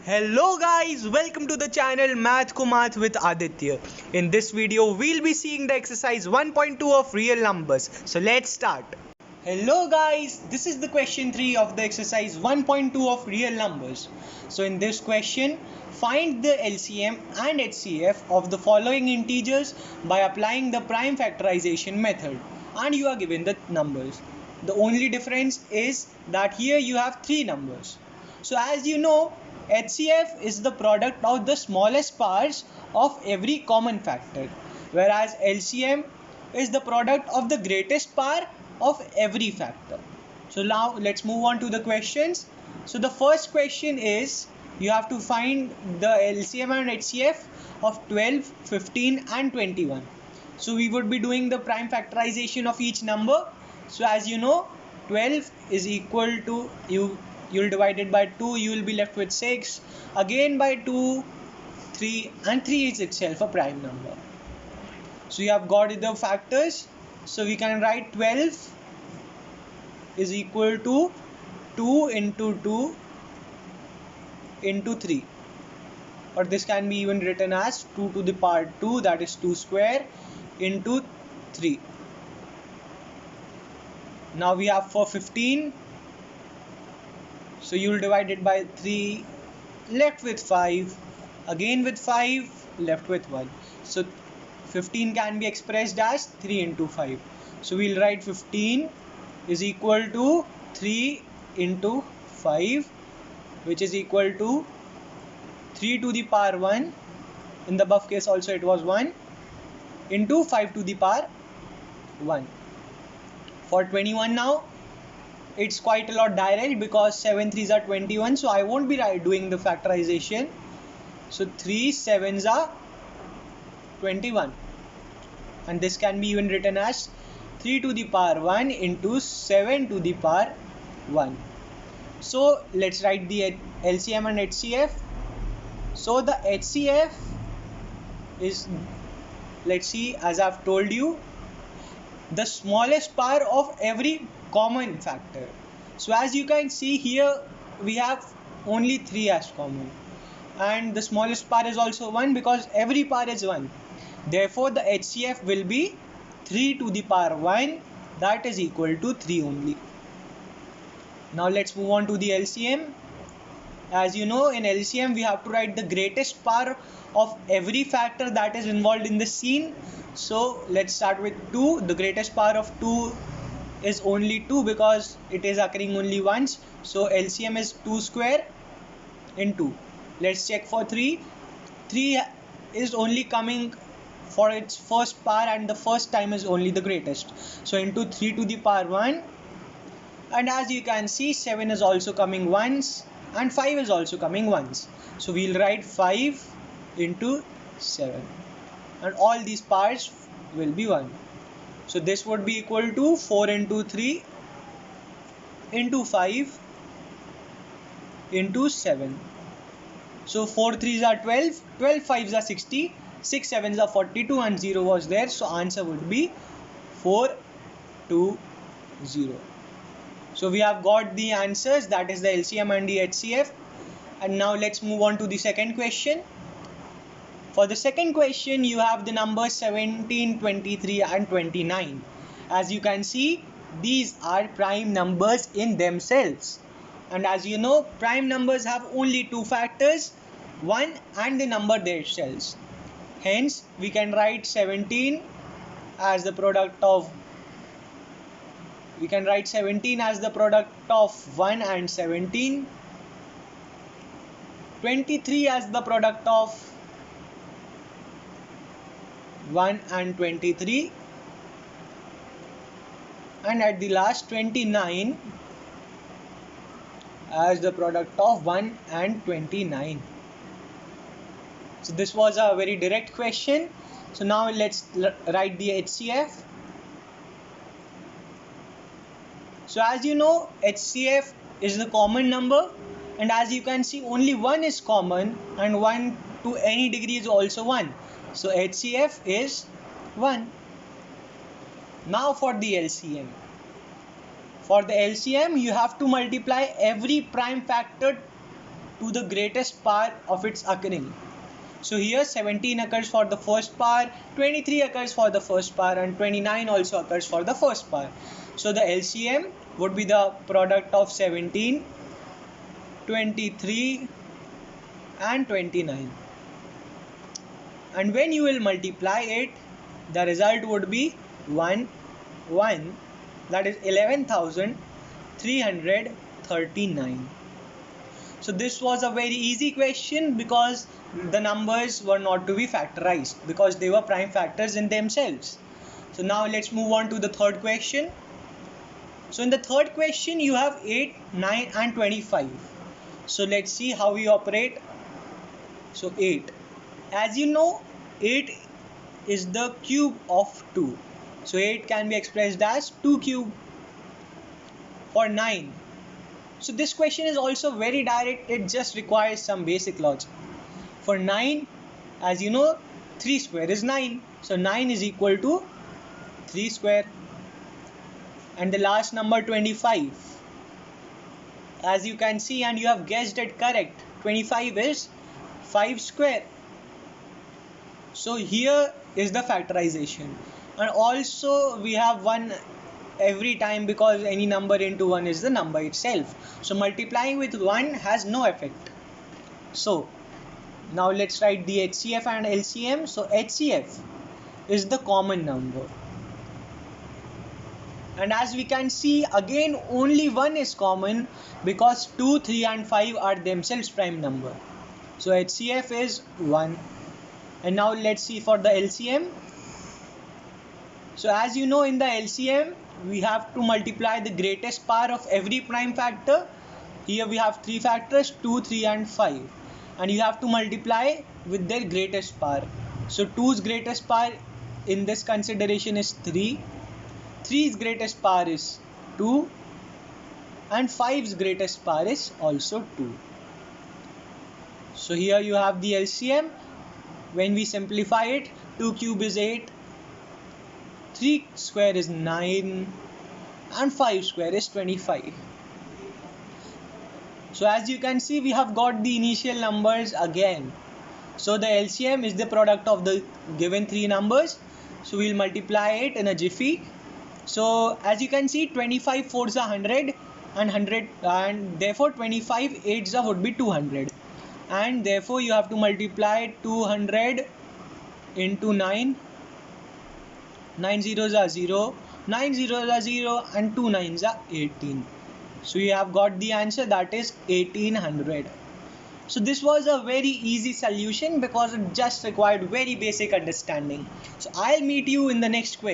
Hello guys, welcome to the channel Math Ko Math with Aditya. In this video, we'll be seeing the exercise 1.2 of real numbers. So let's start. Hello guys, this is the question 3 of the exercise 1.2 of real numbers. So in this question, find the LCM and HCF of the following integers by applying the prime factorization method. And you are given the numbers. The only difference is that here you have 3 numbers. So as you know, HCF is the product of the smallest parts of every common factor, whereas LCM is the product of the greatest part of every factor. So now let's move on to the questions. So the first question is you have to find the LCM and HCF of 12, 15 and 21. So we would be doing the prime factorization of each number. So as you know, 12 is equal to you'll divide it by 2, you will be left with 6, again by 2, 3, and 3 is itself a prime number. So you have got the factors. So we can write 12 is equal to 2 into 2 into 3, or this can be even written as 2 to the power 2, that is 2 square, into 3. Now we have for 15, so you will divide it by 3, left with 5, again with 5, left with 1. So 15 can be expressed as 3 into 5. So we'll write 15 is equal to 3 into 5, which is equal to 3 to the power 1. In the above case also it was 1, into 5 to the power 1. For 21 now, it's quite a lot direct because 7 3s are 21, so I won't be doing the factorization. So 3 7s are 21, and this can be even written as 3 to the power 1 into 7 to the power 1. So let's write the LCM and HCF. So the HCF is, let's see, as I've told you, the smallest part of every common factor. So as you can see here, we have only 3 as common, and the smallest part is also 1 because every part is 1. Therefore the HCF will be 3 to the power 1, that is equal to 3 only. Now let's move on to the LCM. As you know, in LCM we have to write the greatest part of every factor that is involved in the scene. So let's start with 2. The greatest part of 2 is only 2 because it is occurring only once. So LCM is 2 square in 2. Let's check for 3. 3 is only coming for its first power, and the first time is only the greatest. So into 3 to the power 1. And as you can see, 7 is also coming once, and 5 is also coming once. So we'll write 5 into 7, and all these parts will be 1. So this would be equal to 4 into 3 into 5 into 7. So 4 3s are 12, 12 5s are 60, 6 7s are 42, and 0 was there. So answer would be 4 2 0. So we have got the answers, that is the LCM and the HCF. And now let's move on to the second question. For the second question, you have the numbers 17, 23 and 29. As you can see, these are prime numbers in themselves. And as you know, prime numbers have only 2 factors, 1 and the number themselves. Hence, we can write 17 as the product of 1 and 17, 23 as the product of 1 and 23, and at the last 29 as the product of 1 and 29. So this was a very direct question. So now let's write the HCF. So as you know, HCF is the common number, and as you can see, only 1 is common, and 1 to any degree is also 1. So HCF is 1. Now for the LCM. For the LCM, you have to multiply every prime factor to the greatest power of its occurring. So here 17 occurs for the first power, 23 occurs for the first power, and 29 also occurs for the first power. So the LCM would be the product of 17, 23 and 29. And when you will multiply it, the result would be 1, that is 11,339. So this was a very easy question because the numbers were not to be factorized because they were prime factors in themselves. So now let's move on to the third question. So in the third question you have 8, 9 and 25. So let's see how we operate. So 8. As you know, 8 is the cube of 2. So 8 can be expressed as 2 cube. For 9. So this question is also very direct, it just requires some basic logic. For 9, as you know, 3 square is 9. So 9 is equal to 3 square. And the last number 25. As you can see and you have guessed it correct, 25 is 5 square. So here is the factorization. And also we have 1 every time because any number into 1 is the number itself. So multiplying with 1 has no effect. So now let's write the HCF and LCM. So HCF is the common number. And as we can see, again only 1 is common because 2, 3 and 5 are themselves prime number. So HCF is 1. And now let's see for the LCM. So as you know, in the LCM we have to multiply the greatest power of every prime factor. Here we have 3 factors, 2, 3 and 5. And you have to multiply with their greatest power. So 2's greatest power in this consideration is 3. 3's greatest power is 2. And 5's greatest power is also 2. So here you have the LCM. When we simplify it, 2 cube is 8. 3 square is 9 and 5 square is 25. So as you can see, we have got the initial numbers again. So the LCM is the product of the given 3 numbers. So we'll multiply it in a jiffy. So as you can see, 25 4s are 100 and therefore 25 8s would be 200. And therefore you have to multiply 200 into 9. 9 zeros are 0, 9 zeros are 0 and 2 9s are 18. So you have got the answer, that is 1800. So this was a very easy solution because it just required very basic understanding. So I'll meet you in the next question.